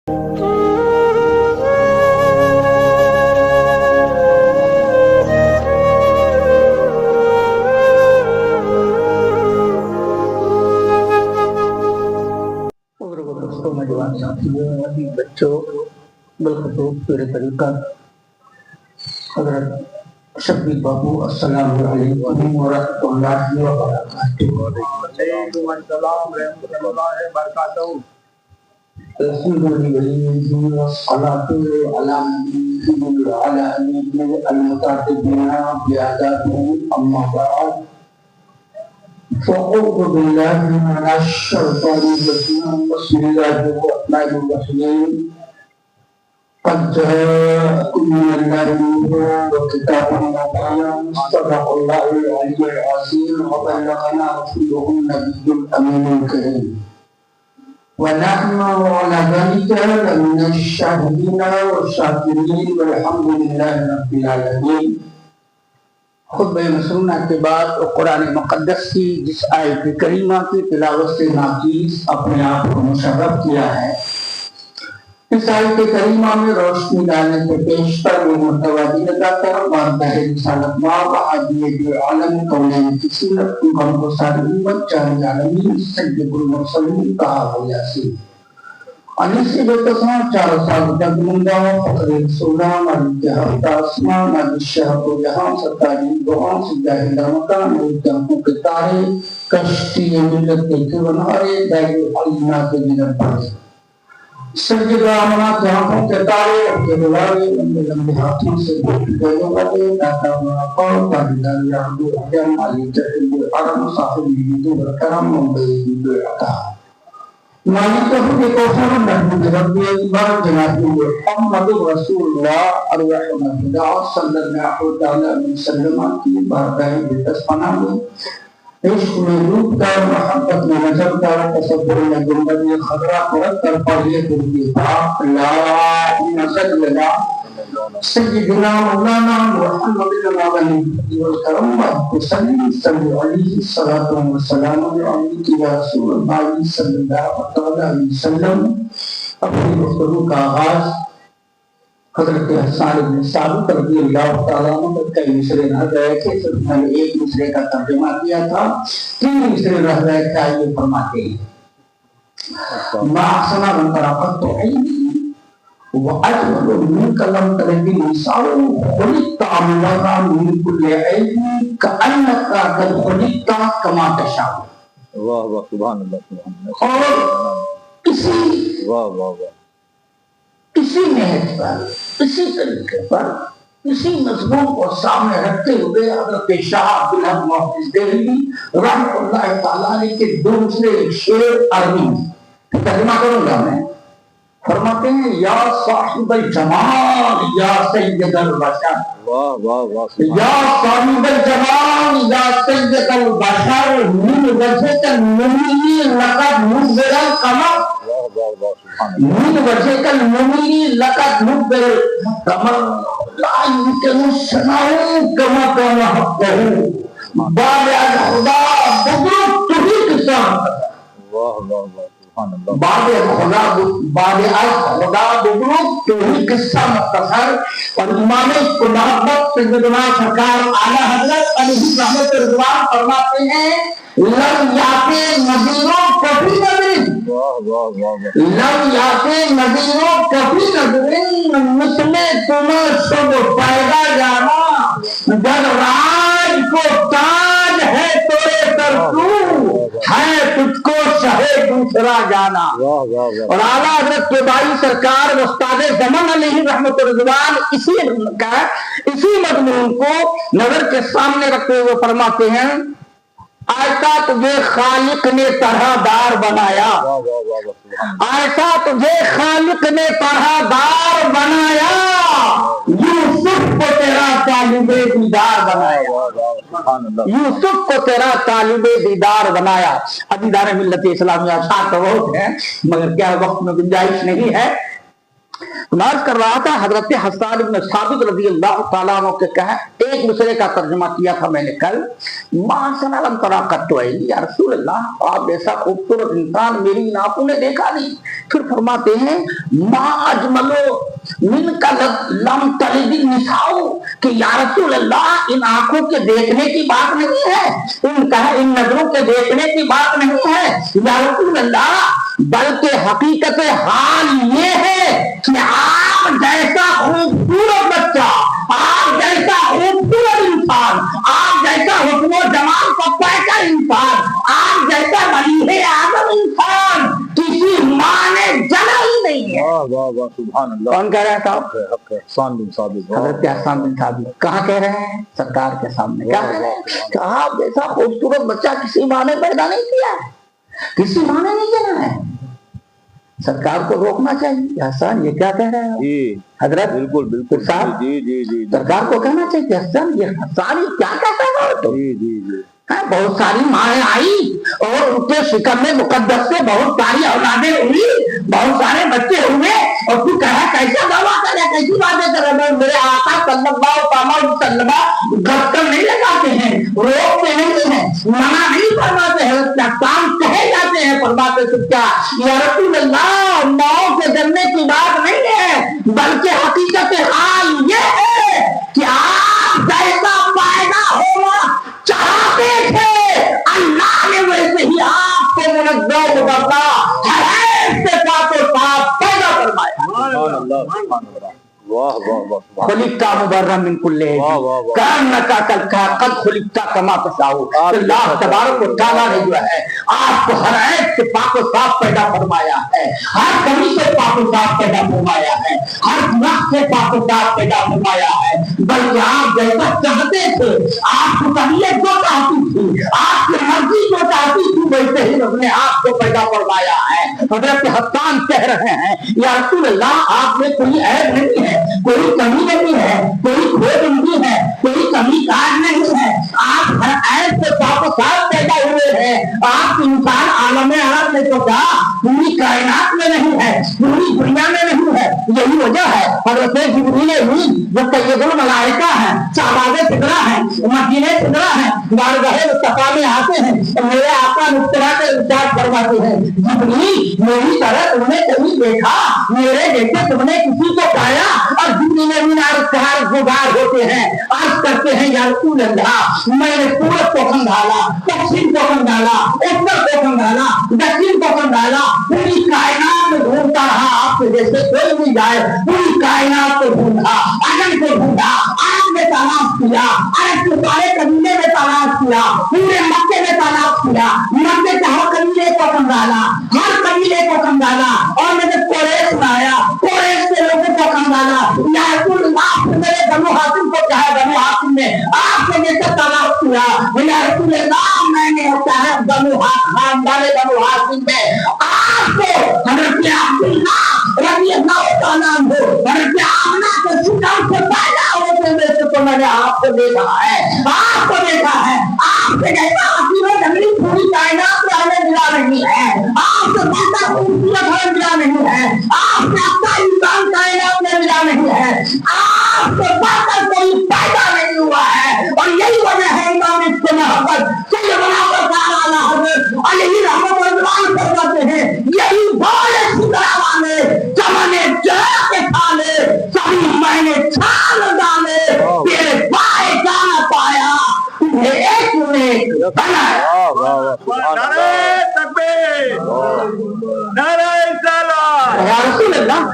ساتھیوں بچوں بالخصوص پورے طریقہ حضرت شبیر بابو السلام علیکم ورحمۃ اللہ وبرکاتہ۔ وعلیکم السلام ورحمۃ اللہ وبرکاتہ۔ الحمد للہ والصلاۃ علی نبیہ العالمین المتعبدین بعاداتہ اما بعد فأعوذ بالله من الشيطان الرجيم بسم الله الرحمن الرحيم قد جاءكم من الله نور وكتاب مبين صدق الله العلي العظيم وبلغنا رسوله النبي الأمين الكريم ونحن على ذلك لمن الشاهدين والشاكرين والحمد لله رب العالمين۔ خطبہ مسنونہ کے بعد قرآن مقدس کی جس آیت کریمہ کی تلاوت سے ناچیز اپنے آپ کو مشرف کیا ہے، اس آیت کریمہ میں روشنی ڈالنے سے پیشتر میں متوازی لگاتا واردہ رسالت ماں وحادیت عالم کونین کی سیرت ہم کو ساری امت چاہے عالمین سید المرسلین کہا ہو یاسین علی سے بتساں 4 سال تک منگا فقر رسولہ مالک ہفتہ اسمان علی شہر و جہاں ستاری دعان سے جاہدہ مکان جہاں کے تارے کشتی ملت کے ونہارے دائر علمات جنر پڑے سجدہ امنات جہاں کے تارے کے دوارے لمبے ہاتھوں سے گئے والے داتا مراقب تاریدار یعبو احیان علی جہد العرم صاحب بیدو برکرم مبئی بیدو عطا مالک کے کوثر محمود ربی اکبر جناب محمد رسول اللہ ارواح محمدہ صلی اللہ علیہ وسلم کی بارگاہ بلدس پناہ میں عشق میں روپ کر محبت میں نظر کر تصور میں گنبد خضرہ قرد کر پڑھئے درگی پاک اللہم صلی اللہ سیدنا مولانا محمد العالمین والکرم وسلم صلی علیہ الصلاۃ والسلام علیہ کی رسول اللہ صلی اللہ علیہ وسلم۔ اپنی گفتگو کا آغاز حضرت حسان بن ثابت رضی اللہ تعالیٰ عنہ کئی مصرے رہ گئے تھے، صرف میں نے ایک مصرے کا ترجمہ کیا تھا، 3 مصرے رہ گئے تھے، آئیے فرماتے ہیں ما احسن من طرقت عینی وَأَجْمَلُ مِنْكَ لَمْ تَلِدِ النِّسَاءُ خُلِقْتَ أَمْلَقًا مِنْ كُلِّ عَيْبٍ كَأَنَّكَ قَدْ خُلِقْتَ كَمَا تَشَاءُ۔ واہ واہ سبحان اللہ سبحان اللہ۔ اور اسی نہج پر، اسی طریقے پر، اسی مضمون کو سامنے رکھتے ہوئے حضرت شاہ عبدالحق محفوظ دہلوی رحمۃ اللہ تعالیٰ علیہ کے دوسرے شعر عربی ترجمہ کروں گا میں، فرماتے ہیں یا صاحب الجمال یا سید البشر، واہ واہ واہ یا صاحب الجمال یا سید البشر من وجهك المنیر لقد نزل القمر، من وجهك المنیر لقد نزل القمر لا يمكن الثناء كما كان حقه بارع الخدا بزرگ تجھی قسم، واہ واہ واہ بعد خدا بزرگ تو ہی قصہ مختصر۔ اور امام محبت سیدنا سرکار اعلیٰ حضرت علیہ رحمت رضوان فرماتے ہیں لم یاتے نظیروں کبھی نظرین، لم یاتے نظیروں کبھی نظرین مثل تمہیں سب پیدا جانا، جب راج کو تاج ہے توڑے تر تو ہے تجھ کو شہے دوسرا جانا۔ اور اعلیٰ حضرت کے بھائی سرکار استاد زمن علیہ رحمت رضوان اسی مضمون کو نظر کے سامنے رکھتے ہوئے فرماتے ہیں ایسا تجھے خالق نے طرح دار بنایا، ایسا تجھے خالق نے طرح دار بنایا، یوسف کو تیرا طالب دیدار بنایا، یوسف کو تیرا طالب دیدار بنایا۔ عزیزان ملت اسلامیہ ساتھ بہت ہیں مگر کیا وقت میں گنجائش نہیں ہے، عرض کر رہا تھا حضرت حسان بن ثابت رضی اللہ تعالیٰ عنہ کے کہا ایک دوسرے کا ترجمہ کیا تھا میں نے کل، ما سنالم طلاقت تو یا رسول اللہ آپ جیسا خوبصورت انسان میری ان آنکھوں نے دیکھا نہیں. پھر فرماتے ہیں ما اجملو من کا لم تلد النساء کہ یا رسول اللہ ان آنکھوں کے دیکھنے کی بات نہیں ہے، ان نظروں کے دیکھنے کی بات نہیں ہے یا رسول اللہ، بلکہ حقیقت حال یہ ہے کہ آپ جیسا خوبصورت بچہ، آپ جیسا خوبصورت انسان، آپ جیسا حسن و جمال کا پیکر انسان، آپ جیسا ولی اعظم انسان کسی ماں نے جنا ہی نہیں ہے. واہ واہ سبحان اللہ. کون کہہ رہا تھا؟ حسان بن ثابت. حضرت حسان بن ثابت. کہاں کہہ رہے ہیں؟ سرکار کے سامنے. کیا کہہ رہے ہیں؟ کہ آپ جیسا خوبصورت بچہ کسی ماں نے پیدا نہیں کیا ہے، کسی ماں نے نہیں جنا ہے. سرکار کو روکنا چاہیے. حسان یہ کیا کہہ رہے ہیں؟ جی حضرت بالکل بالکل. صاحب جی جی جی سرکار کو کہنا چاہیے کہ حسان یہ حسان یہ کیا کہتا ہے تو جی جی جی. بہت ساری مائیں آئی اور ان کے شکم میں مقدس سے بہت ساری اولادیں ہوئی، بہت سارے بچے ہوئے، اور تو کہا کیسا دعویٰ کرے، کیسی باتیں کرے. میرے آقا صلی اللہ علیہ وسلم گردن نہیں لگاتے ہیں، روکتے نہیں ہیں، منع نہیں فرماتے ہیں، کام کہے جاتے ہیں. فرماتے تو کیا یا رسول اللہ ماؤں کے جننے کی بات نہیں ہے، بلکہ حقیقت حال یہ ہے کہ آپ جیسا پیدا ہونا چاہتے تھے اللہ نے ویسے ہی آپ کو منظم کرتا ہے سے پاک و صاف پیدا فرمایا. سبحان اللہ سبحان اللہ. واہ واہ واہ. خلقتا مبرم من کل عیب کانکا کلکا قد خلقتا کما تشاء. اللہ تبارک و تعالیٰ نے جو ہے آپ کو ہر عیب سے پاک و صاف پیدا فرمایا ہے، ہر کمی سے پاک و صاف پیدا فرمایا ہے، ہر گناہ سے پاک و صاف پیدا فرمایا ہے. بلکہ آپ جیسا چاہتے تھے، آپ کی طبیعت جو چاہتی تھی، آپ کی مرضی جو چاہتی تھی، ویسے ہی اس نے آپ کو پیدا فرمایا ہے. حضرت حسان کہہ رہے ہیں یا رسول اللہ آپ میں کوئی عیب نہیں ہے، کوئی کمی نہیں ہے، کوئی کھوٹ نہیں ہے، کوئی کمی کار نہیں ہے. آپ ہر عیب سے پاک و صاف پیدا ہوئے ہیں. آپ انسان عالم عرب میں تو کہا پوری کائنات میں نہیں ہے، پوری دنیا میں نہیں ہے. یہی وجہ ہے حضرت جبریل امین جو سید الملائکہ ہیں، شہباز سدرہ ہیں، مدینہ سدرہ ہیں، بارگاہ مصطفیٰ میں آتے ہیں، میرے آقا مصطفیٰ کے ارشاد فرماتے ہیں جبریل میری طرح تم نے کبھی دیکھا، میرے جیسے تم نے کسی کو پایا؟ اور جبریل امین عرض گزار ہوتے ہیں، عرض کرتے ہیں یا رسول اللہ میں نے سورج کو سنبھالا، تقسیم کو سنبھالا، اتر کو سنبھالا، دکن کو سنبھالا، پوری کائنات میں ڈھونڈتا رہا آپ کے جیسے کوئی بھی جائے. پوری کائنات کو ڈھونڈا، عدن کو ڈھونڈا، عرب میں تلاش کیا، عرب کے سارے قبیلے میں تلاش کیا، پورے مکے میں تلاش کیا، مکے کے ہر قبیلے کو سنبھالا، ہر قبیلے کو سنبھالا، اور میں نے قریش لایا، قریش کے لوگوں کو سنبھالا. یا رسول اللہ میرے بنو ہاشم کو کہا، بنو ہاشم نے آپ کو جیسے تلاش کیا. یا رسول اللہ میں نے کہا بنو خاندان بنو ہاشم میں آپ کو حضرت عبداللہ رضی اللہ تعالیٰ عنہ حضرت آمنہ کے شکم سے پیدا ہوتے میں سے تو میں نے آپ کو دیکھا ہے، آپ کو دیکھا ہے. آپ سے جیسا حسین و جمیل پوری کائنات میں ہمیں ملا نہیں ہے، آپ سے بہتر خوبصورت ہمیں ملا نہیں ہے، آپ سے اچھا انسان کائنات میں ملا نہیں ہے، آپ سے بہتر کوئی پیدا نہیں ہوا ہے. اور یہی وجہ ہے امام اس کو محبت سیدنا حضرت علی رحمۃ اللہ فرماتے ہیں یہی بڑے سدرہ والے چمنے جا کے کھالے سبھی میں نے چھان ڈالے تیرے پائے جانا پایا تمہیں ایک نیک بنایا. نعرہ تکبیر، نعرہ رسالت، یا رسول اللہ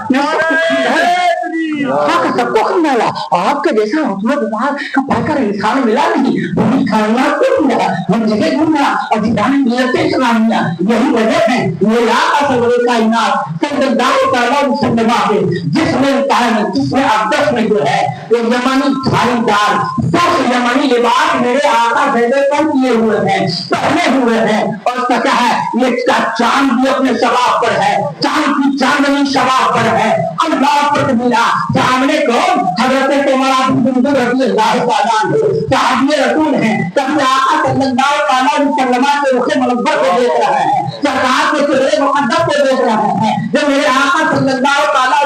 سب کو کھانا آپ کے جیسا حکم گزار کا پیکر انسان ملا نہیں، پوری کائنات کو ملا، ہم جگہ گھومنا اور جتانے ملتے اسلامیہ. یہی وجہ ہے میرا اصل کائنات صلی اللہ علیہ وسلم کے جس میں اقدس میں جو ہے وہ یمانی دھاری دار سب یمانی لباس میرے آقا زیادہ کم کیے ہوئے ہیں، پہنے ہوئے ہیں. اور کہا ہے یہ چاند بھی اپنے شباب پر ہے، چاند کی چاندنی شباب پر ہے. اللہ پر ملا سامنے کون؟ حضرت عمر بن رضی اللہ تعالیٰ عنہ صحابی رسول ہیں. کبھی آقا صلی اللہ علیہ وسلم کے رخ منور کو دیکھ رہے ہیں، سرکار کے چہرے مقدس کو دیکھ رہے ہیں. جب میرے آقا صلی اللہ علیہ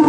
3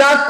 10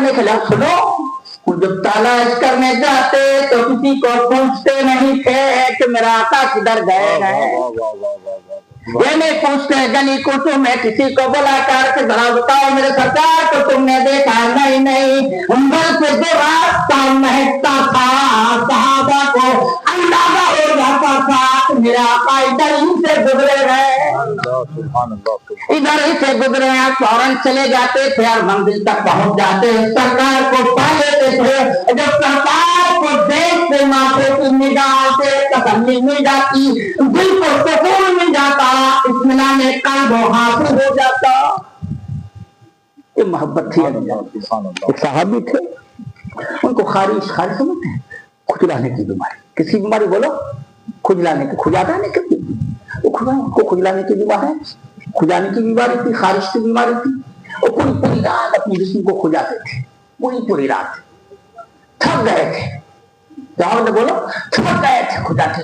کرنے کے لیے سنو، جب تلاش کرنے جاتے تو کسی کو پوچھتے نہیں تھے کہ میرا آقا کدھر گئے ہیں، یہ نہیں پوچھتے گلی کوچوں میں کسی کو بلا کر کے ذرا بتاؤ میرے سرکار کو تم نے دیکھا، نہیں بلکہ جو راستہ مہکتا تھا صحابہ کو اندازہ ہو جاتا تھا کہ میرا آقا ادھر ہی سے گزرے ہیں، ادھر ہی سے گزرے ہیں، فوراً چلے جاتے تھے اور منزل تک پہنچ جاتے، سرکار کو پا لیتے تھے، جب سرکار کو دیکھتے ماتھے کی نگاہ سے تسلی مل جاتی، دل کو سکون مل جاتا، اطمینان قلب و حاصل ہو جاتا۔ یہ محبت تھی۔ ایک صحابی تھے، ان کو خارش سمجھتے ہیں، کھجلانے کی بیماری، کسی بیماری بولو کھجلانے کی، کھجانے کی، کو کھجلانے کی بیماری، کھجانے کی بیماری تھی، خارش کی بیماری تھی، اور پوری رات اپنے جسم کو کھجاتے تھے، پوری رات تھک گئے تھے، بولو تھک گئے تھے، کھجاتے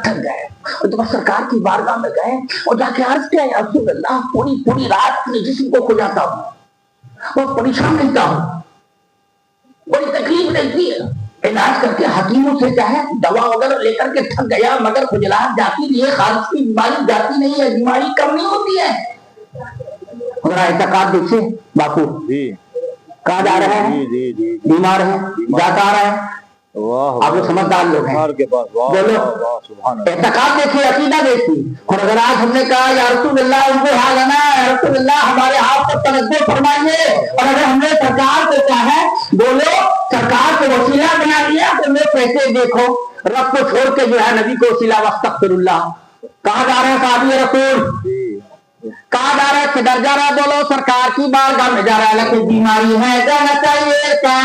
تھک گئے، اور جب سرکار کی بارگاہ میں گئے اور جا کے عرض کیا، یا رسول اللہ پوری رات اپنے جسم کو کھجاتا ہوں، بہت پریشان رہتا ہوں، بڑی تکلیف رہتی ہے، علاج کر کے حکیموں سے چاہے دوا وغیرہ لے کر کے تھک گیا، مگر کھجلاہٹ جاتی نہیں ہے، خارش کی بیماری جاتی نہیں ہے، بیماری کم نہیں ہوتی ہے۔ ذرا اعتقاد دیکھیے باپو کہاں جا رہے ہیں، بیمار ہیں، جاتا آ رہے ہیں، آپ لوگ سمجھدار لوگ ہیں، بولو اعتقاد دیکھیے، عقیدہ دیکھیے، اور اگر آج ہم نے کہا یا رسول اللہ ان کو حال ہے نا، یا رسول اللہ ہمارے ہاتھ پر توجہ فرمائیے، اور اگر ہم نے سرکار کو چاہے بولو سرکار کو وسیلہ بنا لیا تو میں پیسے دیکھو، رب کو چھوڑ کے جو ہے نبی کو وسیلہ واستغفر اللہ، کہاں جا رہے ہیں صحابی رسول، کہاں جا رہا ہے، کدھر جا رہا ہے، بولو سرکار کی بارگاہ میں جا رہا ہے، لیکن بیماری ہے، جانا چاہیے کیا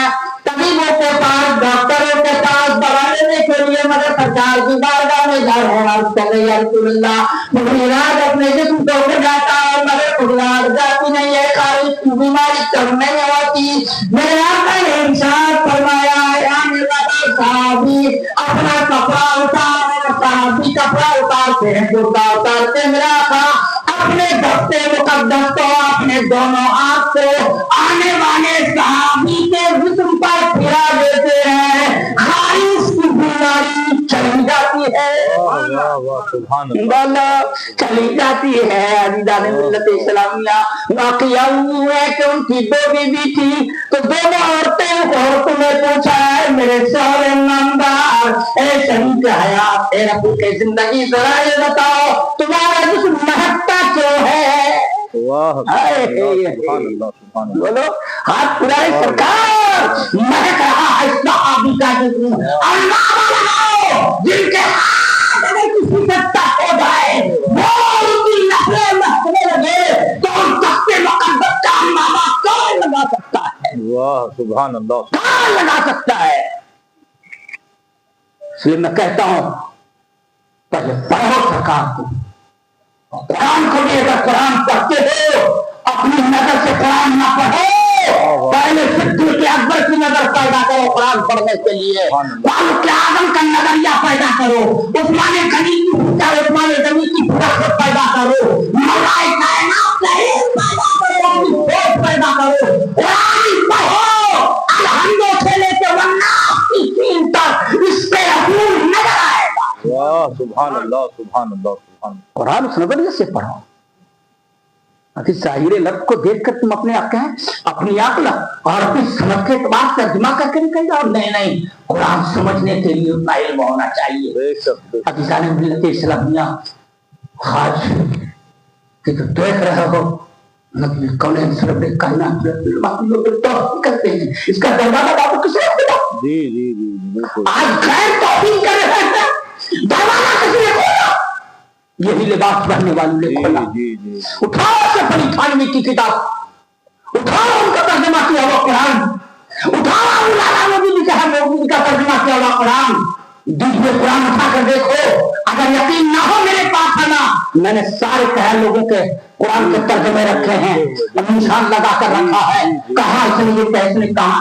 طبیبوں کے پاس، ڈاکٹروں کے پاس دوا لینے کے لیے، مگر سرکار کی بارگاہ میں جا رہے ہیں، یا رسول اللہ مجھے علاج اپنے جسم کو ہو جاتا ہے، مگر علاج جاتی نہیں ہے، خارش کی بیماری کم نہیں ہوتی، میرے آقا نے ارشاد فرمایا صحابی اپنا کپڑا اتار، صحابی کپڑا اتارتے ہیں، جوتا اتارتے، میرا آقا اپنے دستے مقدس کو اپنے دونوں ہاتھ سے آنے والے صحابی کے جسم پر پھرا دیتے ہیں، خارش کی بیماری چلی جاتی ہے، چلی جاتی ہے۔ عزیزان ملت اسلامیہ، واقعہ ہے کہ ان کی دو بیوی تھی، تو دونوں عورتوں نے پوچھا ہے میرے شوہر نامدار، اے شریک حیات، اے رب کی زندگی ذرا یہ بتاؤ تمہارا جسم مہکتا کیوں ہے؟ بولو ہاتھ پرائے سرکار، مہک رہا ہے صحابی کا جسم، اللہ جن کے ہاتھ میں کسی سے تک ہو جائے وہ ان کی نسلیں مہکنے لگے تو ان تخت مقدس کا امامہ کون لگا سکتا ہے؟ سبحان اللہ، کون لگا سکتا ہے؟ اس لیے میں کہتا ہوں پہلے پڑھو سرکار کو، قرآن کو بھی اگر قرآن پڑھتے ہو اپنی نظر سے قرآن نہ پڑھو، پہلے صدیق اکبر کی نظر پیدا کرو قرآن پڑھنے کے لیے، فاروق اعظم کا نظریہ پیدا کرو، عثمان غنی کی فکر پیدا کرو، مولائے کائنات کا علم پیدا کرو، اپنی سوچ پیدا کرو، قرآن پڑھو، الحمد سے لے کے والناس کی سین تک اس پہ حضور نظر آئے گا۔ سبحان اللہ، سبحان اللہ، قرآن اس نظریے سے پڑھو، ظاہر لفظ کو دیکھ کر تم اپنے اپنی عقل اور اپنی سمجھ کے اعتبار سے ترجمہ کر کے نکل جاؤ، نہیں قرآن سمجھنے کے لیے اتنا علم ہونا چاہیے۔ عزیزان ملت اسلامیہ، آج کہ تو دیکھ رہے ہو نبی کونین رب کائنات کرتے ہیں، اس کا دروازہ آپ کس نے کھولا؟ آج غیر توہین کر رہے ہیں، دروازہ کس نے کھولا؟ یہی لباس پہننے والوں نے کھولا۔ اٹھاؤ سفر 98 کی کتاب، اٹھاؤ ان کا ترجمہ کیا ہوا قرآن، اٹھاؤ مولانا نبی کا ترجمہ کیا ہوا قرآن، دوسرے قرآن اٹھا کر دیکھو، اگر یقین نہ ہو میرے پاس آنا، میں نے سارے پہل لوگوں کے قرآن کے ترجمے رکھے ہیں، نشان لگا کر رکھا ہے، کہاں اس نے یہ فیصلے کہا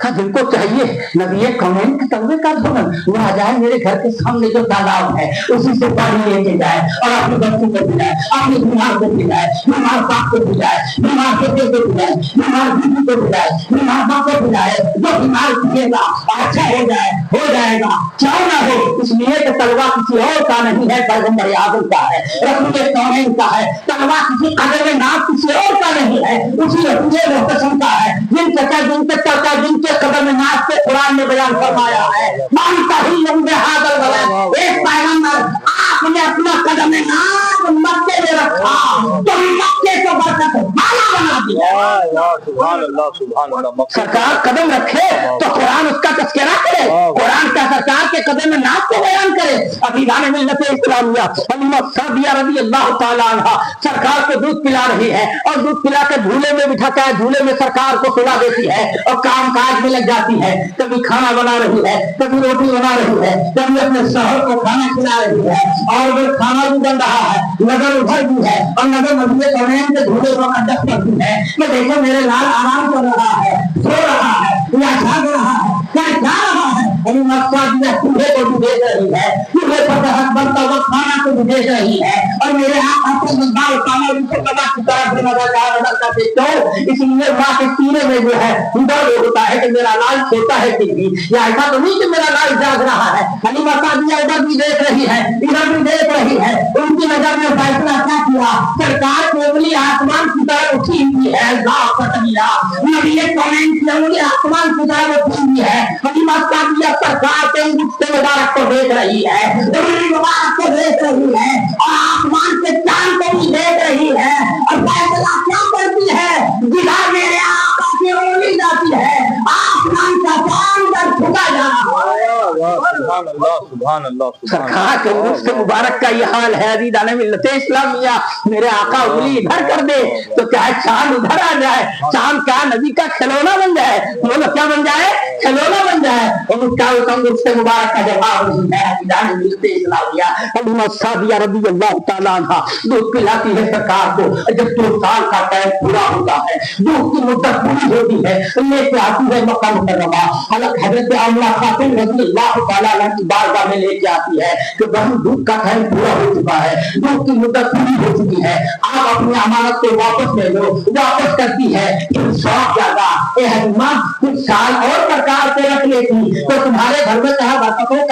کہا جن کو چاہیے نبی کونین کے تلوے کا دھن وہاں جائے میرے گھر کے سامنے جو تالاب ہے اسی سے پانی لے کے جائے اور اپنی بچوں کو پلائے, اپنے بیمار کو پلائے, بیمار باپ کو پلائے, بیمار بیٹے کو پلائے, بیمار بیوی کو پلائے, بیمار باپ کو پلائے. جو بیمار پیے گا اچھا ہو جائے گا کیوں نہ ہو, اس لیے کہ تلوا کسی اور کا نہیں ہے, پیغمبر اعظم کا ہے, رسول کونین کا ہے. تلوا کسی قدر نام کسی اور کا نہیں ہے, اسی رسول محتشم کا ہے. جن چچا جن کے چاچا جن کے قدم ناز کے قرآن نے بیان فرمایا ہے, مانتا ہی لوں گے حاضر بلا ایک پیغمبر آپ نے اپنا قدم ناز مکے میں رکھا تو مکے کو برکت والا بنا دیا. سبحان اللہ. سرکار قدم رکھے تو قرآن اس کا تذکرہ کرے, قرآن کا سرکار کے قدم ناز کو بیان کرے. ابھی دان ملت اسلامیہ حلیمہ سعدیہ رضی اللہ تعالیٰ عنہ سرکار کو دودھ پلا رہی ہے اور دودھ پلا کے جھولے میں بٹھا کے جھولے میں سرکار کو سلا دیتی ہے اور کام کاج میں لگ جاتی ہے. کبھی کھانا بنا رہی ہے, کبھی روٹی بنا رہی ہے, کبھی اپنے شوہر کو کھانا کھلا رہی ہے اور وہ کھانا بھی بن رہا ہے, نظر ادھر بھی ہے اور نظر نبی کونین کے جھولے کو اڈس کرتی ہے کہ دیکھو میرے لال آرام کر رہا ہے, سو رہا ہے یا جاگ رہا ہے یا جا رہا ہے. چولہے کو بھی دیکھ رہی ہے, چولہے پر بنتا ہوا کھانا کو بھی دیکھ رہی ہے اور میرے آپ کو بال کھانا بھی کی طرف سے نظر کرتے کیوں, اس لیے ماں کے سینے میں جو ہے ڈر ہوتا ہے کہ میرا لال سوتا ہے کہ نہیں, یا ایسا تو نہیں کہ میرا لال جاگ رہا ہے. حلیمہ سعدیہ ادھر بھی دیکھ رہی ہے ادھر بھی دیکھ رہی ہے. ان کی نظر میں فیصلہ کیا کیا, سرکار کی انگلی آسمان کی طرف اٹھی ہوئی ہے, اللہ نبی کونین کی انگلی آسمان کی طرف اٹھی ہوئی ہے. حلیمہ سعدیہ سرکار کے انگشت مبارک کو دیکھ رہی ہے, انگلی مبارک کو دیکھ رہی ہے اور آسمان کے چاند کو بھی دیکھ رہی ہے اور فیصلہ کیا کرتی ہے, جدھر میرے آقا کی انگلی جاتی ہے آسمان کا چاند در جھکا جا رہا ہے. سبحان اللہ. سرکار کے انگشت مبارک کا یہ حال ہے. عزیزان ملت اسلامیہ میرے آقا انگلی ادھر کر دے تو چاہے چاند ادھر آ جائے, چاند کا نبی کا کھلونا بن جائے, بولو کیا بن جائے, کھلونا بن جائے. اور اس کا انگشت مبارک کا جواب نہیں ہے. عزیزان ملت اسلامیہ حلیمہ سعدیہ رضی اللہ تعالیٰ عنہ دودھ پلاتی ہے سرکار کو. جب 2 سال کا ٹائم پورا ہوتا ہے, دودھ کی مدت پوری ہوتی ہے, لے کے آتی ہے مکہ مکرمہ. حضرت آمنہ خاتون رضی اللہ تعالیٰ عنہ کی بارگاہ میں لے کے آتی ہے کہ بہن دودھ کا ٹائم پورا ہو چکا ہے, دودھ کی مدت پوری ہو چکی ہے, آپ اپنی امانت کو واپس لے لو. واپس کرتی ہے پھر سوچ جاتا, اے حلیمہ کچھ سال اور سرکار سے رکھ لیتی تو تمہارے گھر میں کہا برکتوں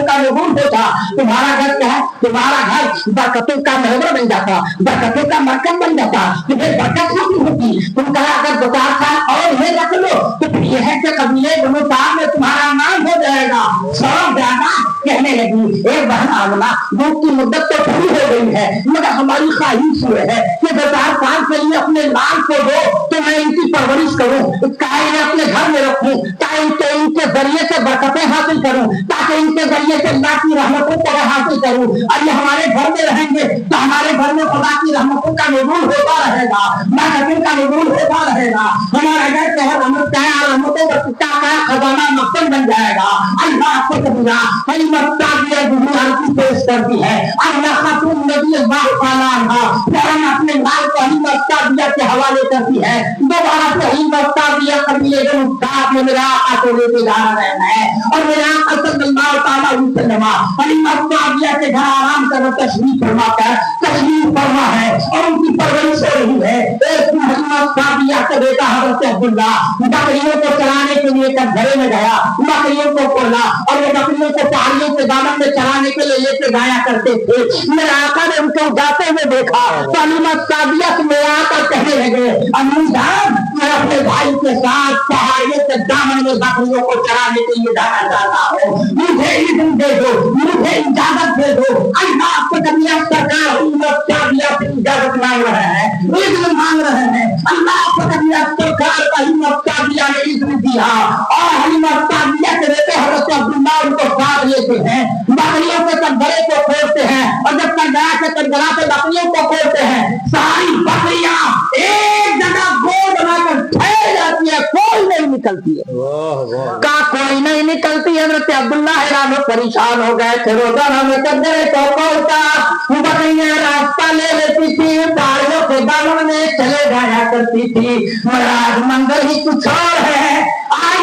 کا نزول ہوتا, تمہارا گھر کیا ہے, تمہارا گھر برکتوں کا محور بن جاتا, برکتوں کا مرکز بن جاتا, تمہیں برکت نہیں ہوتی. تم کہا اگر 2-4 سال اور یہ رکھ لو تو پھر یہ ہے کہ قبیلے بنو سعد میں تمہارا نام ہو جائے گا. سب زیادہ کہنے لگی, ایک بہن آمنہ دودھ کی مدت تو پوری ہو گئی ہے مگر ہماری خواہش یہ ہے کہ 2-4 سال کے لیے اپنے لال کو دو تو میں ان کی پرورش کروں, انہیں اپنے گھر میں رکھوں تاکہ ان کے ذریعے سے برکتیں حاصل کروں, تاکہ ان کے ذریعے سے اللہ کی رحمتوں کو حاصل کروں. اور یہ ہمارے گھر میں رہیں گے تو ہمارے گھر میں خدا کی رحمتوں کا نزول ہوتا رہے گا, برکتوں کا نزول ہوتا رہے گا. ہمارا گھر کیا رحمت کا رحمتوں کا خزانہ مقصد بن جائے گا. اللہ کو کبھی حلیمہ سعدیہ دنیا کی پیش کرتی ہے. اللہ خاتون نبی اللہ تعالیٰ عنہ فوراً اپنے لال کو حلیمہ سعدیہ کے حوالے کرتی ہے. دوبارہ سے حلیمہ سعدیہ قبیلے کے مختار میں میرا آقا کو لے کے جانا رہنا ہے اور میرا آقا صلی اللہ تعالیٰ علیہ وسلم حلیمہ سعدیہ کے گھر آرام کرنا تشریف فرما ہے اور ان کی پرورش ہو رہی ہے. ایک حلیمہ سعدیہ کا بیٹا حضرت عبداللہ بکریوں کو چرانے کے لیے گھرے میں گیا, بکریوں کو کھولا اور وہ بکریوں کو پہاڑیوں کے دامن میں چرانے کے لیے لے کے جایا کرتے تھے. میرے آقا نے ان کو جاتے ہوئے دیکھا تو حلیمہ سعدیہ سے میرے آقا کہنے لگے, امی جان میں اپنے بھائی کے ساتھ پہاڑیوں کے دامن میں بکریوں کو چرانے کے لیے جانا چاہتا ہوں, مجھے اذن دے دو, مجھے اجازت دے دو. اللہ کو کبھی سرکار حلیمہ سعدیہ سے اجازت مانگ رہے ہیں, اذن مانگ رہے ہیں. اللہ کو کبھی سرکار حلیمہ سعدیہ نے اذن دیا اور حلیمہ سعدیہ کے بیٹے حضرت عبداللہ ان کو ساتھ لیتے ہیں. بکریوں کے کنگرے کو کھولتے ہیں اور جب کنگرا کے کنگرا سے بکریوں کو کھولتے ہیں, ساری بکریاں ایک جگہ گول بنا کر ٹھہر جاتی ہے, کوئی نہیں نکلتی ہے. کہا کوئی نہیں نکلتی. حضرت عبداللہ حیران و پریشان ہو گئے تھے. روزانہ میں کنگرے کو کھولتا, بکریاں راستہ لے لیتی تھی, پہاڑیوں کے دامن میں چلے جایا کرتی تھی. مگر آج منظر ہی کچھ اور ہے. آج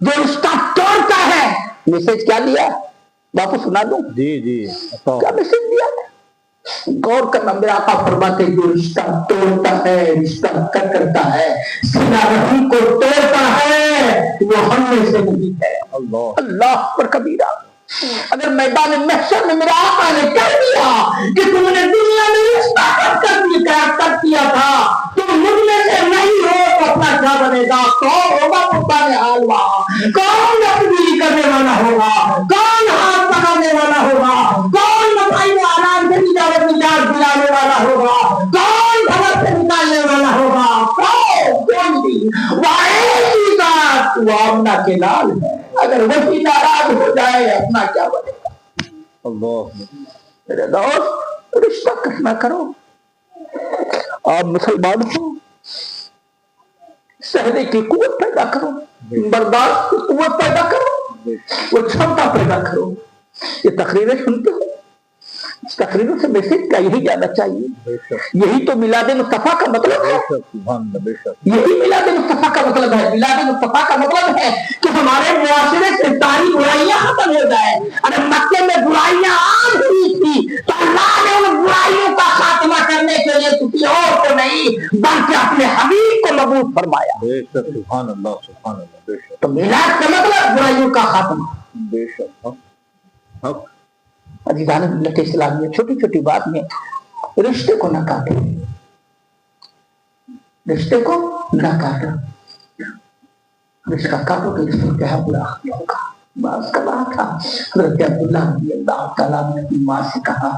جو رشتہ توڑتا ہے، میسج کیا دیا؟ واپس سنا دوں؟ جی جی کیا میسج دیا؟ غور کرنا، میرا آقا فرماتے جو رشتہ توڑتا ہے، رشتہ کٹ کرتا ہے، صلہ رحم کو توڑتا ہے، وہ ہم میں سے نہیں ہے۔ اللہ پر کبیرہ۔ اگر میدان محشر میں میرا آقا نے کہہ دیا کہ تم نے دنیا میں رشتہ کٹ کیا تھا، تم مجھ میں سے نہیں ہو، تو اپنا کیا بنے گا؟ کون ہوگا پتہ نہیں حال وہاں؟ کون تبدیلی کرنے والا ہوگا؟ کون ہاتھ پکڑنے والا ہوگا؟ کون مکائی میں آرام سے نجات دلانے والا ہوگا؟ کون بھگت سے نکالنے والا ہوگا؟ کون بھی واحد ذات وہ آمنہ کے لال ہے، اگر وہی ناراض ہو جائے اپنا کیا بنے گا؟ اللہ میرے دوست، رشتہ کٹنا کرو۔ آپ مسلمان ہو، سہنے کی قوت پیدا کرو، برداشت کی قوت پیدا کرو، وہ چھمتا پیدا کرو۔ یہ تقریریں سنتے ہو، اس تقریروں سے میسج کا یہی جانا چاہیے۔ یہی تو میلاد مصطفیٰ کا مطلب ہے، یہی میلاد مصطفیٰ کا مطلب ہے۔ میلاد مصطفیٰ کا مطلب ہے کہ ہمارے معاشرے سے ساری برائیاں ختم ہو جائے۔ اگر مکے میں برائیاں عام ہوئی تھی تو اللہ نے ان برائیوں کا خاتمہ کرنے کے لیے کسی اور کو نہیں بلکہ اپنے حبیب کو مبعوث فرمایا۔ سبحان اللہ سبحان اللہ، بے شک۔ تو میلاد کا مطلب برائیوں کا خاتمہ۔ بے شک۔ عزیزان ملت اسلامیہ، چھوٹی چھوٹی بات میں رشتے کو نہ کاٹو، رشتے کو نہ کاٹو۔ رشتہ کاٹو تو اس میں کیا برا ہوگا؟ باز کا بات تھا، حضرت عبداللہ رضی اللہ تعالیٰ نے اپنی ماں سے کہا،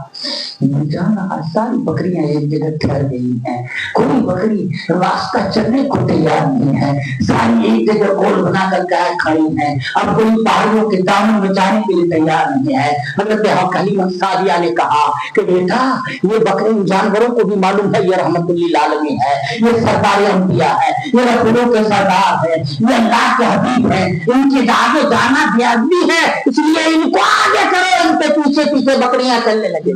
جانا ساری بکریاں ایک جگہ ٹھہر گئی ہیں، کوئی بکری راستہ چلنے کو تیار نہیں ہے، ساری ایک جگہ گول بنا کر گائے کھڑی ہیں، اب کوئی پہاڑیوں کے دامن میں جانے کے لیے تیار نہیں ہے۔ حضرت حلیمہ سعدیہ نے کہا کہ بیٹا یہ بکری جانوروں کو بھی معلوم ہے یہ رحمت للعالمین ہے، یہ سردار انبیاء ہے، یہ رسولوں کے سردار ہے، یہ اللہ کے حبیب ہے، ان کی آگے جانا بھی ہے، اس لیے ان کو آگے کرو، ان کے پیچھے پیچھے بکریاں چلنے لگے۔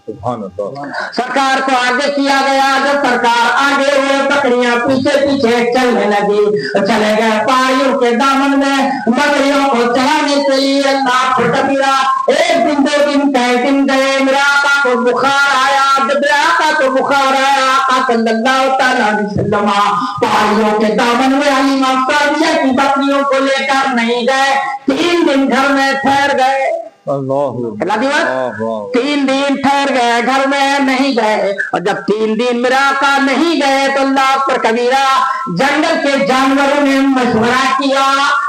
سبحان اللہ۔ سرکار کو آگے کیا گیا، جب سرکار آگے ہوئے بکریاں پیچھے پیچھے چلنے لگی، چلے گئے پہاڑیوں کے دامن میں بکریوں کو چلانے کے لیے۔ اللہ کو کبیرہ ایک دن دو دن کئی دن گئے، میرا آقا کو بخار آیا، جب میرا آقا کو بخار آیا، آقا صلی اللہ تعالیٰ علیہ وسلم پہاڑیوں کے دامن میں حلیمہ سعدیہ کی بکریوں کو لے کر نہیں گئے، 3 دن گھر میں ٹھہر گئے۔ اللہ 3 دن ٹھہر گئے، گھر میں نہیں گئے، اور جب 3 دن میرا آقا نہیں گئے تو اللہ پر کبیرہ جنگل کے جانوروں نے مشورہ کیا۔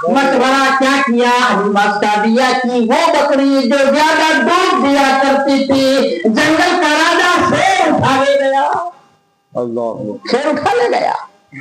مشورہ کیا کیا؟ حلیمہ سعدیہ کی وہ بکری جو زیادہ دودھ دیا کرتی تھی، جنگل کا راجا شیر اٹھا لے گیا۔ اللہ شیر اٹھا لے گیا،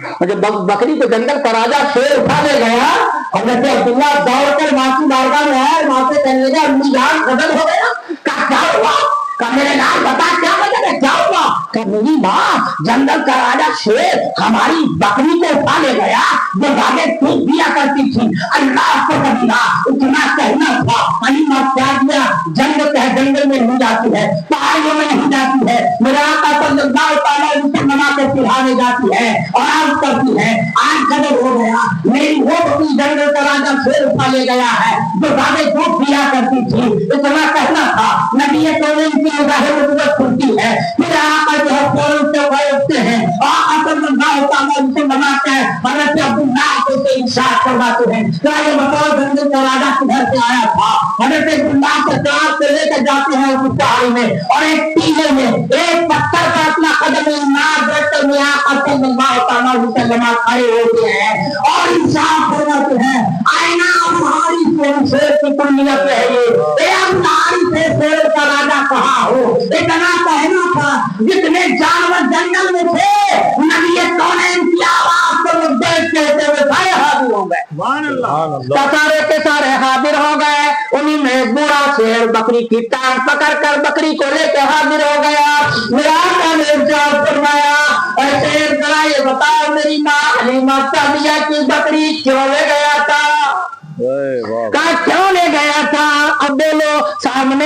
اور جب بکری کو جنگل کا راجا شیر اٹھا لے گیا، حضرت عبداللہ دوڑ کر ماں کی بارگاہ میں آئے، ماں سے کہنے لگا امی جان قتل ہو گیا۔ کہا کیا ہوا؟ کہا میرے نام بتا کیا وجہ ہے، کیا ہوا؟ کہ میری ماں جنگل کا راجا شیر ہماری بکری کو اٹھا لے گیا جو زیادہ دودھ دیا کرتی تھی۔ اللہ کو کبیرہ اتنا کہنا تھا، حلیمہ سعدیہ جنگل میں نہیں جاتی ہے، پہاڑیوں میں نہیں جاتی ہے، میرا آقا صلی اللہ تعالیٰ علیہ وسلم کے سرحانے جاتی ہے اور عرض کرتی ہے آج قدر ہو گیا میری وہ بکری جنگل کا راجا شیر اٹھا لے گیا ہے جو زیادہ دودھ دیا کرتی تھی۔ اتنا کہنا تھا، نبی کریم کی ظاہر نبوت کھلتی ہے، میرا آقا جو ہے فوراً سے اٹھتے ہیں، آقا صلی اللہ تعالیٰ علیہ وسلم کے حضرت عبداللہ کو سے ارشاد فرماتے ہیں کہ یہ بطور جنگل کا راجا کدھر سے آیا تھا؟ حضرت عبداللہ سے ساتھ سے لے کر جاتے ہیں اس پہاڑی میں، اور ایک ٹیلے میں ایک پتھر کا اپنا قدم نار رکھ کر میں آقا صلی اللہ تعالیٰ علیہ وسلم کھڑے ہوتے ہیں اور ارشاد فرماتے ہیں آئینہ ہماری شیر کی کلیت ہے یہ، اے ہماری سے شیر کا راجا کہاں ہو؟ اتنا کہنا تھا جتنے جانور جنگل میں تھے نبی کونین کی آواز کو دیکھ کہتے ہوئے سارے حاضر ہو گئے۔ سبحان اللہ، سارے کے سارے حاضر ہو گئے۔ انہی میں ایک بوڑھا شیر بکری کی ٹانگ پکڑ کر بکری کو لے کے حاضر ہو گیا۔ میرا آقا نے ارشاد فرمایا اے شیر ذرا یہ بتاؤ میری ماں حلیمہ سعدیہ کی بکری کیوں لے گیا تھا؟ کہا کیوں لے گیا تھا؟ اب بولو سامنے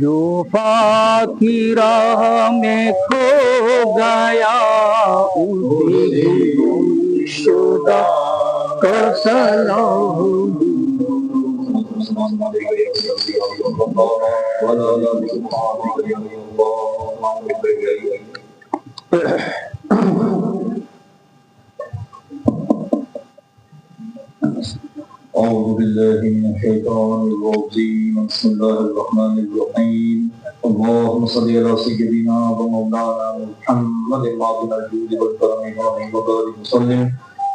جو کی راہ میں کھو گیا اسی شدہ کا سلام. أعوذ بالله من الشيطان الرجيم بسم الله الرحمن الرحيم اللهم صل على سيدنا ومولانا محمد وعلى الجود والكرم وبارك وسلم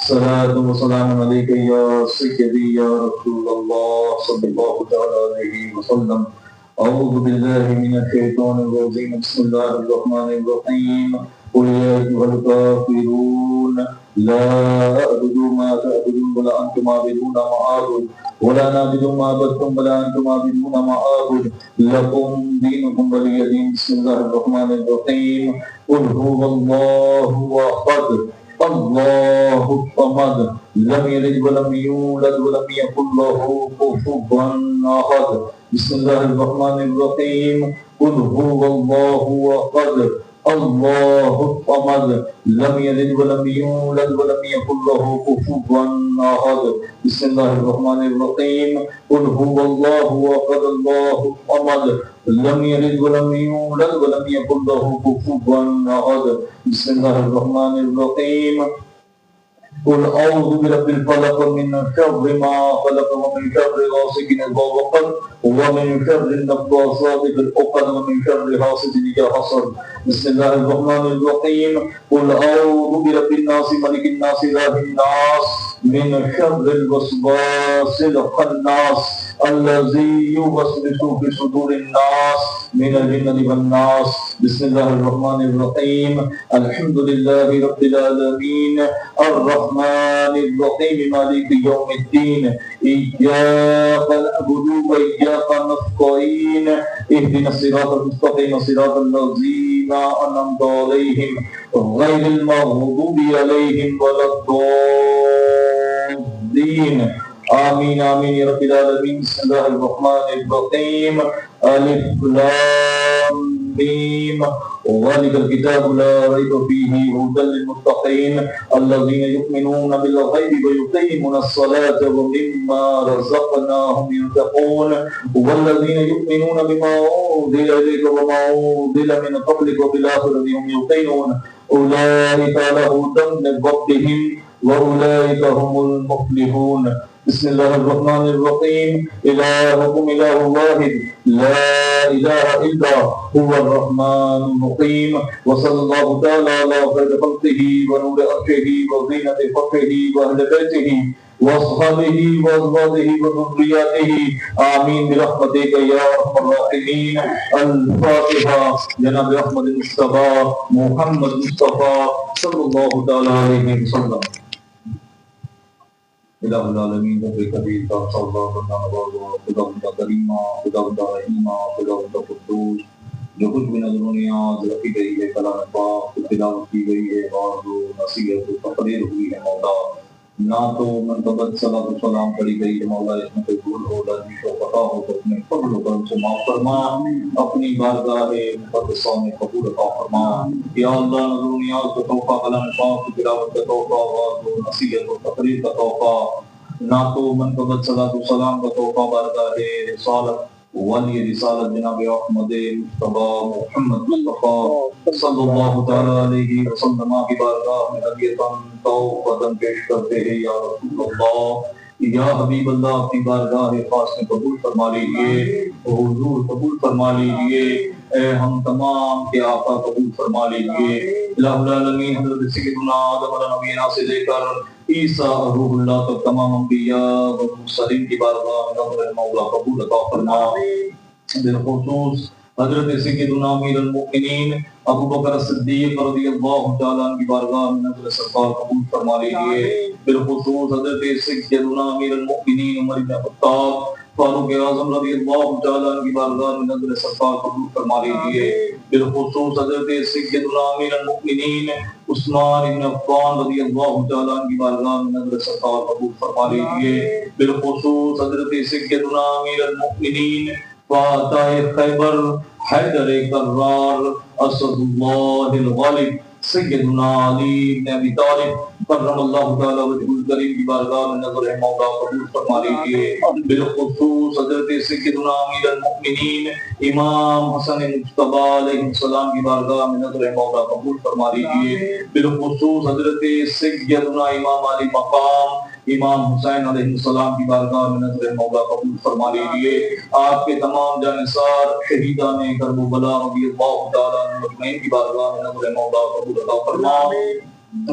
صلاة وسلام عليك يا سيدي يا رسول الله صلى الله عليه وسلم. أعوذ بالله من الشيطان الرجيم بسم الله الرحمن الرحيم قل يا أيها الكافرون لا أعبد ما تعبدون ولا أنتم عابدون ما أعبد ولا نعبد ما عبدتم ولا أنتم عابدون ما أعبد لكم دينكم ولي دين. بسم الله الرحمن الرحيم قل هو الله أحد الله الصمد لم يلد ولم يولد ولم يكن له كفوا أحد. بسم الله الرحمن الرحيم قل هو الله أحد الله الصمد لم يلد ولم يولد ولم يكن له كفوا أحد. بسم الله الرحمن الرحيم قل هو الله أحد الله الصمد لم يلد ولم يولد ولم يكن له كفوا أحد. بسم الله الرحمن الرحيم قل أعوذ برب الفلق من شر ما خلق ومن شر غاسق إذا وقب ومن شر النفاثات في العقد ومن شر حاسد إذا حسد. بسم الله الرحمن الرحيم قل أعوذ برب الناس ملك الناس إله الناس من شر الوسواس الخناس الذي يوسوس في صدور الناس من الجنة والناس. بسم الله الرحمن الرحيم الحمد لله رب العالمين الرحمن الرحيم مالك يوم الدين إياك نعبد وإياك نستعين اهدنا الصراط المستقيم صراط الذين أنعمت عليهم غير المغضوب عليهم ولا الضالين آمين آمين يا رب العالمين. بسم الله الرحمن الرحيم ألف لام ميم وذلك الكتاب لا ريب فيه هدى للمتقين الذين يؤمنون بالغيب ويقيمون الصلاة ومما رزقناهم ينفقون والذين يؤمنون بما أنزل إليك وما أنزل من قبلك وبالآخرة هم يوقنون أولئك على هدى من ربهم وأولئك هم المفلحون. بسم الله الرحمن الرحيم. إلهكم إله واحد لا إله إلا هو الرحمن الرحيم. وصلى الله تعالى على خير خلقه ونور عرشه وزينة فخره وأهل بيته وأصحابه وأزواجه وذرياته آمين برحمتك يا أرحم الراحمين. الفاتحة. جناب أحمد المصطفى محمد مصطفى صلى الله تعالى عليه وسلم. الہ العالمین رب کبیر کا صلی اللہ علیہ وسلم خدا بندہ کریمہ خدا بندہ رحیمہ خدا بندہ قدوس جو کچھ بھی نظر و نیاز رکھی گئی ہے کلام پاک تلاوت کی گئی ہے اور جو نصیحت و تقریر ہوئی ہے مولا نہ تو منقبت صلاۃ و سلام پڑھی گئی ہے مولا اس میں کوئی بھول ہو لرزش و خطا ہو تو اپنے فضل و کرم سے معاف فرما اپنی بارگاہ مقدسہ میں قبول عطا فرما یا اللہ نظر و نیاز کا تحفہ کلام پاک تلاوت کا تحفہ اور جو نصیحت و تقریر کا تحفہ نہ تو منقبت صلاۃ و سلام کا تحفہ بارگاہ رسالت ولی رسالت جناب احمد مصطفیٰ محمد مصطفیٰ صلی اللہ تعالی علیہ وسلم کی بارگاہ میں ہدیۃً تحفۃً پیش کرتے ہیں یا رسول اللہ یا حبیب اللہ اپنی بارگاہ خاص میں قبول فرما لیجیے حضور قبول فرما لیجیے اے ہم تمام کے آقا قبول فرما لیجیے الہ العالمین حضرت سیدنا آدم علیہ نبینا سے لے کر عیسیٰ روح اللہ تک تمام انبیاء و مرسلین کی بارگاہ میں نظر مولا قبول عطا فرما بالخصوص حضرت سیدنا امیر المؤمنین ابو بکر صدیق رضی اللہ تعالیٰ عنہ کی بارگاہ میں نظر سرکار قبول فرما لیجیے بالخصوص حضرت سیدنا امیر المؤمنین عمر بن خطاب فاروق اعظم رضی اللہ تعالیٰ عنہ کی بارگاہ میں نظر سرکار قبول فرما لیجیے بالخصوص حضرت سیدنا امیر المؤمنین عثمان بن عفان رضی اللہ تعالیٰ عنہ کی بارگاہ میں نظر سرکار قبول فرما لیجیے بالخصوص حضرت سیدنا امیر المؤمنین فاتح خیبر حیدر کرار اسد اللہ الغالب سیدنا علی بن ابی طالب کرم اللہ تعالی وجہ الکریم کی بارگاہ میں نظر مولا قبول فرما لیجیے بالخصوص حضرت سیدنا امیر المؤمنین امام حسن مجتبی علیہ السلام کی بارگاہ میں نظر مولا قبول فرما لیجیے بالخصوص حضرت سیدنا امام علی مقام امام حسین علیہ السلام کی بارگاہ میں نظر مولا قبول فرما لیجیے آپ کے تمام جانثار شہیدان کربلا رضی اللہ تعالیٰ عنہ اجمعین کی بارگاہ میں نظر مولا قبول عطا فرما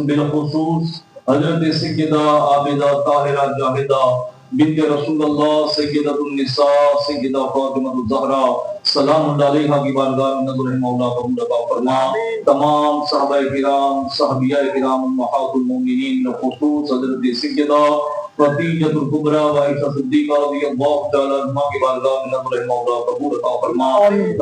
بالخصوص حضرت سیدہ عابدہ طاہرہ جاہدہ بنت رسول اللہ سیدہ النساء سیدہ فاطمہ الزہرا سلام اللہ علیہا کی بارگاہ میں نظر مولا قبول عطا فرما تمام صحابہ کرام صحابیہ کرام امہات المومنین بالخصوص حضرت سیدہ خدیجہ الکبریٰ وعائشہ صدیقہ رضی اللہ تعالی عنہا کی بارگاہ میں نظر مولا قبول عطا فرما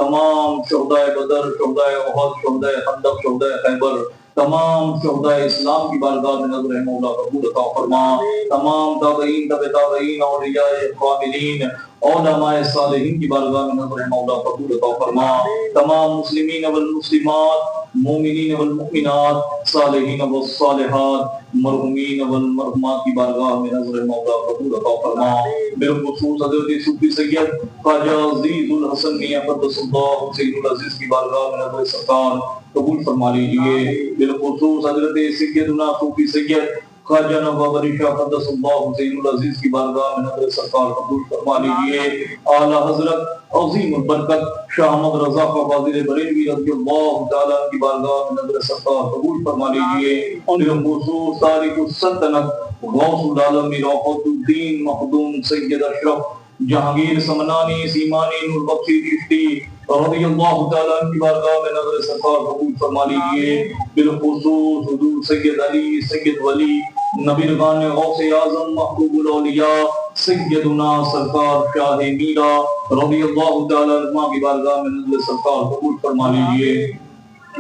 تمام شہداء بدر شہداء احد شہداء خندق شہداء خیبر تمام شہداء اسلام کی بارگاہ میں نظر مولا قبول عطا فرما تمام تابعین تبع تابعین اولیاء کاملین علماء صالحین کی بارگاہ میں نظر مولا قبول عطا فرما تمام مسلمین والمسلمات مومنین والمؤمنات صالحین والصالحات مرحومین والمرحومات کی بارگاہ میں نظر مولا قبول عطا فرما بالخصوص حضرت صوفی سید خواجہ عزیز الحسن میاں قدس اللہ حسین العزیز کی بارگاہ میں نظر سرکار قبول فرما لیجیے بالخصوص حضرت سیدنا صوفی سید خواجہ نواب علی شاہ قدس اللہ حسین العزیز کی بارگاہ میں نظر سرکار قبول فرما لیجیے اعلیٰ حضرت عظیم البرکت شاہ احمد رضا فاضل بریلوی رضی اللہ تعالیٰ کی بارگاہ میں نظر سرکار قبول فرما لیجیے بالخصوص تاریخ السلطنت غوث العالم رافت الدین مخدوم سید اشرف جہانگیر سمنانی سیمانی نور بخشی چشتی رضی اللہ تعالیٰ کی بارگاہ میں نظر سرکار قبول فرما لیجیے بالخصوص حضور سید علی سید ولی نبیرگان غوث اعظم محبوب الاولیاء سیدنا سرکار شاہ میرا رضی اللہ تعالیٰ عنہ کی بارگاہ میں نظر سرکار قبول فرما لیجیے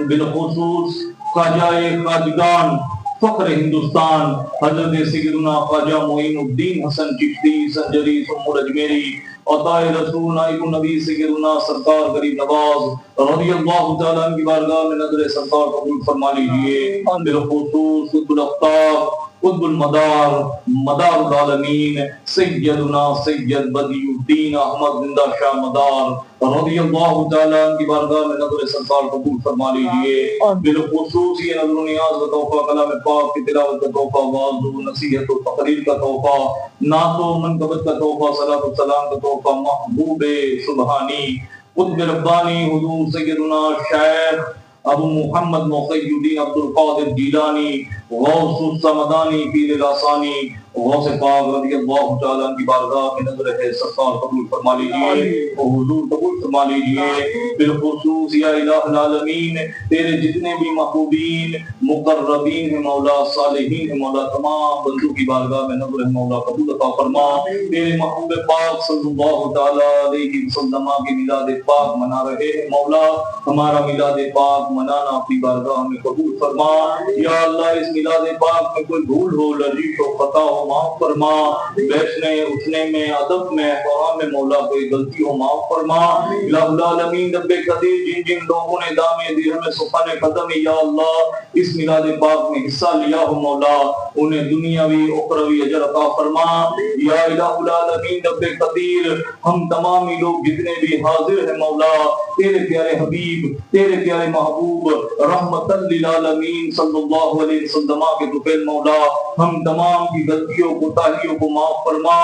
بالخصوص خواجہ خواجگان فخر ہندوستان حضرت سیدنا خواجہ معین الدین حسن چشتی سنجری سمور اجمیری عطا رسول نائب نبی سیدنا سرکار غریب نواز رضی اللہ تعالیٰ عنہ کی بارگاہ میں نظر سرکار قبول فرما لیجیے۔ بالخصوص قطب الافتاب قطب المدار مدار العالمین سیدنا سید بدی الدین احمد زندہ شاہ مدار رضی اللہ تعالیٰ عنہ کی بارگاہ میں نظر سرکار قبول فرما لیجیے۔ بالخصوص یہ نظر و نیاز کا تحفہ، کلام پاک کی تلاوت کا تحفہ، وعظ و نصیحت و تقریر کا تحفہ، نعت و منقبت کا تحفہ، صلاۃ و سلام کا تحفہ، محبوب سبحانی قطب ربانی حضور سیدنا شیخ ابو محمد مقی الدین عبد القادر جیلانی غوث السمدانی پیر الاسانی غوث پاک رضی اللہ تعالیٰ عنہ کی بارگاہ میں نظر ہے سرکار قبول فرما لیجیے اور حضور قبول فرما لیجیے۔ بالخصوص یا الہ العالمین تیرے جتنے بھی محبوبین مقربین ہیں مولا، صالحین ہیں مولا، تمام بندوں کی بارگاہ میں نظر ہے مولا قبول عطا فرما۔ تیرے محبوب پاک صلی اللہ تعالیٰ علیہ وسلم کی میلاد پاک منا رہے ہیں مولا، ہمارا میلاد پاک منانا اپنی بارگاہ میں قبول فرما۔ یا اللہ اس میلاد پاک میں کوئی بھول ہو، لرزش ہو، خطا ہو، معاف فرما۔ بیٹھنے اٹھنے میں ادب میں قرآن میں مولا کوئی غلطی ہو معاف فرما۔ الہ العالمین رب قدیر جن جن لوگوں نے دامِ درہم سخن قدم یا اللہ اس میلاد پاک میں حصہ لیا ہو مولا انہیں دنیاوی اخروی اجر عطا فرما۔ یا الہ العالمین رب قدیر ہم تمامی لوگ جتنے بھی حاضر ہیں مولا تیرے پیارے حبیب تیرے پیارے محبوب رحمت للعالمین صلی اللہ علیہ وسلم کے طفیل مولا ہم تمام کی غلطیوں کوتاہیوں کو معاف فرما۔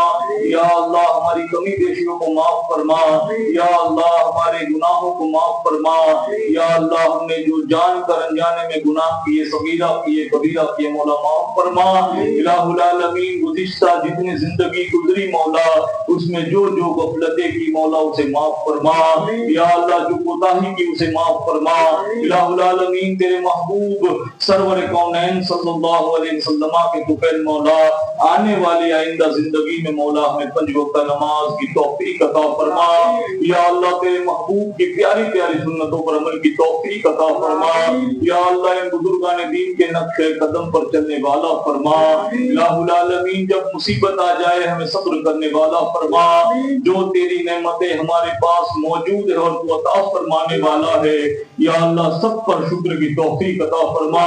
یا اللہ ہماری کمی بیشیوں کو معاف فرما۔ یا اللہ ہمارے گناہوں کو معاف فرما۔ یا اللہ ہم نے جو جان کر انجانے میں گناہ کیے، صغیرہ کیے، کبیرہ کیے مولا معاف فرما۔ الہ العالمین گزشتہ جتنی زندگی گزری مولا اس میں جو جو غفلتیں کی مولا اسے معاف فرما۔ یا اللہ جو کوتاہی کی اسے معاف فرما۔ الہ العالمین تیرے محبوب سرور کونین صلی اللہ علیہ وسلم کے طفیل مولا آنے والی آئندہ زندگی میں مولا ہمیں 5 وقت نماز کی توفیق عطا فرما۔ یا اللہ تیرے محبوب کی پیاری پیاری سنتوں پر عمل کی توفیق عطا فرما۔ یا اللہ ان بزرگان دین کے نقش قدم پر چلنے والا فرما۔ الہ العالمین جب مصیبت آ جائے ہمیں صبر کرنے والا فرما۔ جو تیری نعمتیں ہمارے پاس موجود ہے اور تو عطا فرمانے والا ہے یا اللہ سب پر شکر کی توفیق عطا فرما۔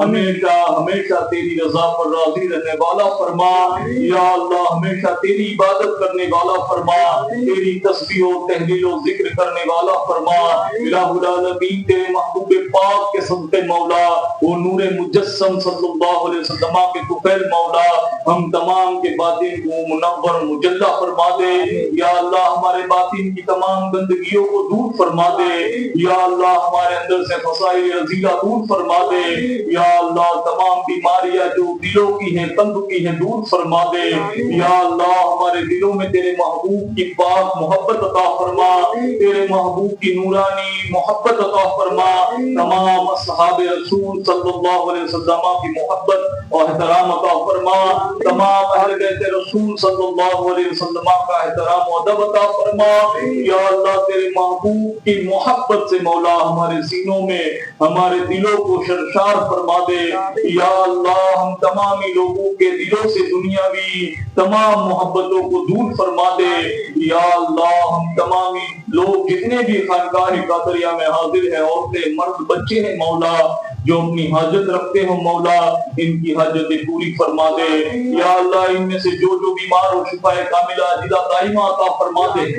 ہمیشہ ہمیشہ تیری رضا پر راضی رہنے والا فرما۔ یا اللہ ہمیشہ تیری عبادت کرنے والا فرما، تیری تسبیح و تہلیل و ذکر کرنے والا فرما۔ الہ العالمین تیرے محبوب پاک کے صدقے مولا وہ نور مجسم صلی اللہ علیہ وسلم کے طفیل مولا ہم تمام کے باطن کو منور مجلہ فرما دے۔ یا اللہ ہمارے باطن کی تمام گندگیوں کو دور فرما دے۔ یا اللہ ہمارے اندر سے فسائل رذیلہ دور فرما دے۔ یا اللہ تمام بیماریاں جو دلوں کی ہیں قلب کی ہیں دور فرما دے۔ یا اللہ ہمارے دلوں میں تیرے محبوب کی پاک محبت عطا فرما، تیرے محبوب کی نورانی محبت عطا فرما۔ تمام اصحاب رسول صلی اللہ علیہ وسلم کی محبت اور احترام عطا فرما۔ تمام اہل بیت رسول صلی اللہ علیہ وسلم کا احترام و ادب عطا فرما۔ یا اللہ تیرے محبوب کی محبت سے مولا ہمارے سینوں میں ہمارے دلوں کو سرشار فرما دے۔ یا اللہ ہم تمامی لوگوں کے دلوں سے دنیاوی تمام محبتوں کو دور فرما دے۔ یا اللہ ہم تمامی لوگ جتنے بھی خانقاہ قادریہ میں حاضر ہیں عورتیں مرد بچے ہیں مولا جو اپنی حاجت رکھتے ہوں مولا ان کی حاجتیں پوری فرما دے۔ یا اللہ ان میں سے جو بیمار ہو شفا کاملہ عاجلہ دائمہ عطا فرما دے۔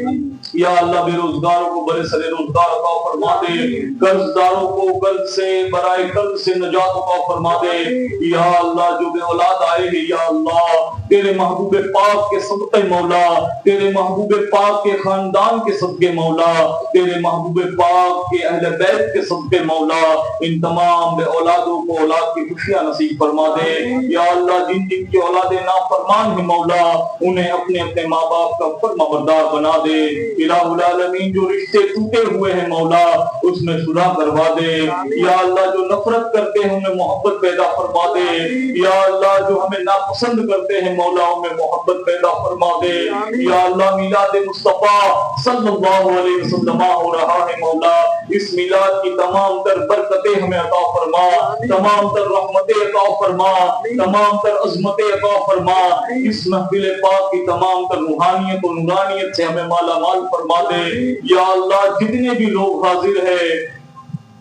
یا اللہ بے روزگاروں کو برے سرے روزگار عطا فرما دے، قرض داروں کو قرض سے برائے قرض سے نجات عطا فرما دے۔ یا اللہ جو بے اولاد آئے ہیں یا اللہ تیرے محبوب پاک کے صدقے مولا تیرے محبوب پاک کے خاندان کے صدقے مولا تیرے محبوب پاک کے اہل بیت کے صدقے مولا ان تمام بے اولادوں کو اولاد کی خوشیاں نصیب فرما دے۔ یا اللہ جن جن کی اولادیں نافرمان ہیں مولا انہیں اپنے اپنے ماں باپ کا فرما بردار بنا دے۔ الہ العالمین جو رشتے ٹوٹے ہوئے ہیں مولا اس میں صلح کروا دے، یا اللہ جو نفرت کرتے ہیں انہیں محبت پیدا فرما دے، یا اللہ جو ہمیں ناپسند کرتے ہیں مولا ان میں محبت پیدا فرما دے، یا اللہ میلاد مصطفیٰ صلی اللہ علیہ وسلم ہو رہا ہے مولا اس میلاد کی تمام تر برکتیں ہمیں عطا فرما، تمام تر رحمتیں عطا فرما، تمام تر عظمتیں عطا فرما، اس محفل پاک کی تمام تر روحانیت و نورانیت سے ہمیں مالا مال فرما دے، یا اللہ جتنے بھی لوگ حاضر ہیں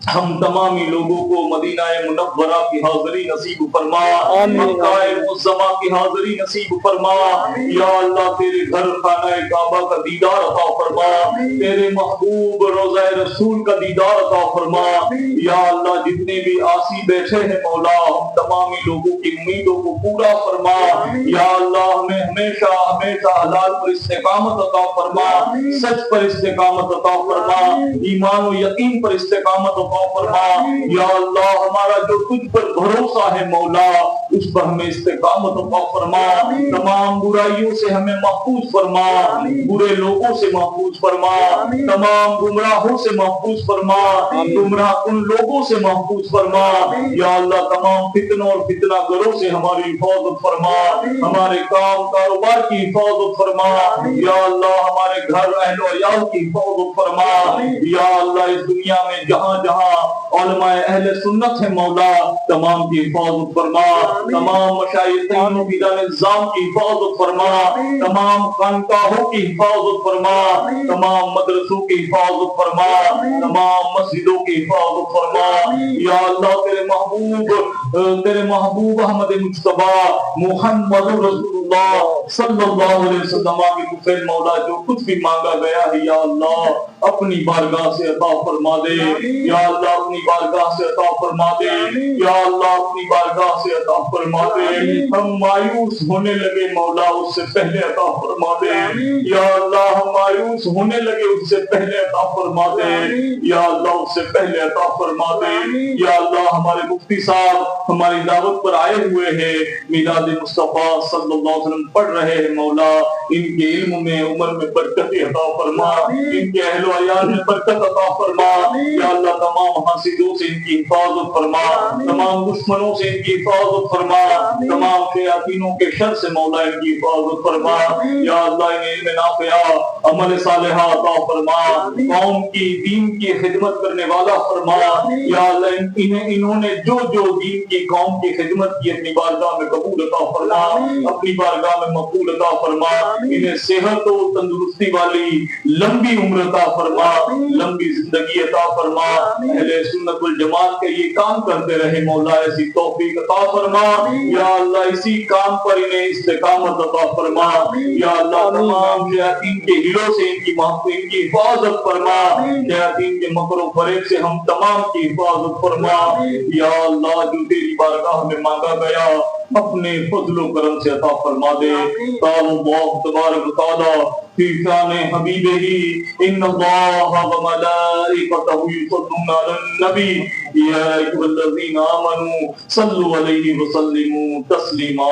ہم تمامی لوگوں کو مدینہ منورہ کی حاضری نصیب فرما، مکہ معظمہ کی حاضری نصیب فرما، یا اللہ تیرے گھر خانہ کعبہ کا دیدار عطا فرما، تیرے محبوب روضہ رسول کا دیدار عطا فرما، یا اللہ جتنے بھی آسی بیٹھے ہیں مولا ہم تمامی لوگوں کی امیدوں کو پورا فرما، یا اللہ ہمیں ہمیشہ ہمیشہ حلال پر استقامت عطا فرما، سچ پر استقامت عطا فرما، ایمان و یقین پر استقامت عطا فرما، یا اللہ ہمارا جو تجھ پر بھروسہ ہے مولا اس پر ہمیں استقامت عطا فرما، تمام برائیوں سے ہمیں محفوظ فرما، برے لوگوں سے محفوظ فرما، تمام گمراہوں سے محفوظ فرما، گمراہ کن لوگوں سے محفوظ فرما، یا اللہ تمام فتنوں اور فتنہ گروں سے ہماری حفاظت فرما، ہمارے کام کاروبار کی حفاظت فرما، یا اللہ ہمارے گھر اہل و عیال کی حفاظت فرما، یا اللہ اس دنیا میں جہاں جہاں علماء اہل سنت ہے مولا تمام کی حفاظت فرما، تمام مشائخین و بیدان نظام کی حفاظت فرما، تمام خانقاہوں کی حفاظت فرما، تمام مدرسوں کی حفاظت فرما، تمام مسجدوں کی حفاظت فرما، یا اللہ تیرے محبوب احمد مجتبیٰ محمد رسول اللہ صلی اللہ علیہ وسلم کی کفر مولا جو کچھ بھی مانگا گیا ہے یا اللہ اپنی بارگاہ سے عطا فرما دے، یا اللہ اپنی بارگاہ سے عطا فرما دے، یا اللہ اپنی بارگاہ سے عطا فرما دے، ہم مایوس ہونے لگے مولا اس سے پہلے عطا فرما دے، یا اللہ ہم مایوس ہونے لگے اس سے پہلے عطا فرما دے، یا اللہ اس سے پہلے عطا فرما دے، یا اللہ ہمارے مفتی صاحب ہماری دعوت پر آئے ہوئے ہیں میلاد مصطفیٰ صلی اللہ علیہ وسلم پڑھ رہے ہیں مولا ان کے علم میں عمر میں برکت عطا فرما، ان کے اہل و عیال میں برکت عطا فرما، یا اللہ تمام حاسدوں سے ان کی حفاظت فرما، تمام دشمنوں سے ان کی حفاظت فرما، تمام شیاطینوں کے شر سے مولا ان کی حفاظت فرما، یا اللہ انہیں علم نافع عمل صالحہ عطا فرما، قوم کی دین کی خدمت کرنے والا فرما، یا اللہ انہوں نے جو دین کی قوم کی خدمت کی اپنی بارگاہ میں قبول عطا فرما، اپنی بارگاہ میں مقبول عطا فرما، انہیں صحت و تندرستی والی لمبی عمر عطا فرما، لمبی زندگی عطا فرما، اہل سنت والجماعت کے یہ کام کرتے رہے مولا ایسی توفیق عطا فرما، یا اللہ اسی کام پر انہیں استقامت عطا فرما، یا اللہ تمام شیاطین کے ہیلوں سے ان کی حفاظت فرما، شیاطین کے مکر و فریب سے ہم تمام کی حفاظت فرما، یا اللہ جو تیری بارگاہ میں مانگا گیا اپنے فضل و کرم سے عطا فرما دے، قال اللہ تبارک و تعالی فی شان حبیبہ ان اللہ و ملائکتہ یصلون علی النبی یا ایھا الذین آمنوا صلوا علیہ وسلموا تسلیما،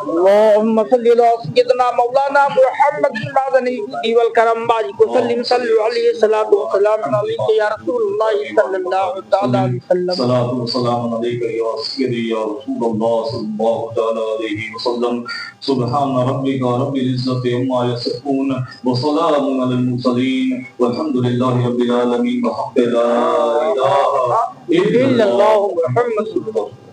اللهم صل على سيدنا مولانا محمد المدني والكرم بارك وسلم صلوا عليه الصلاة والسلام عليك يا رسول الله صلى الله تعالى عليه وسلم، صلاۃ و سلام علیک یا سیدی یا رسول اللہ صلی اللہ تعالی علیہ وسلم، سبحان ربک رب العزۃ عما یصفون وسلام علی المرسلین والحمد للہ رب العالمین، بحق لا الہ الا اللہ محمد رسول اللہ۔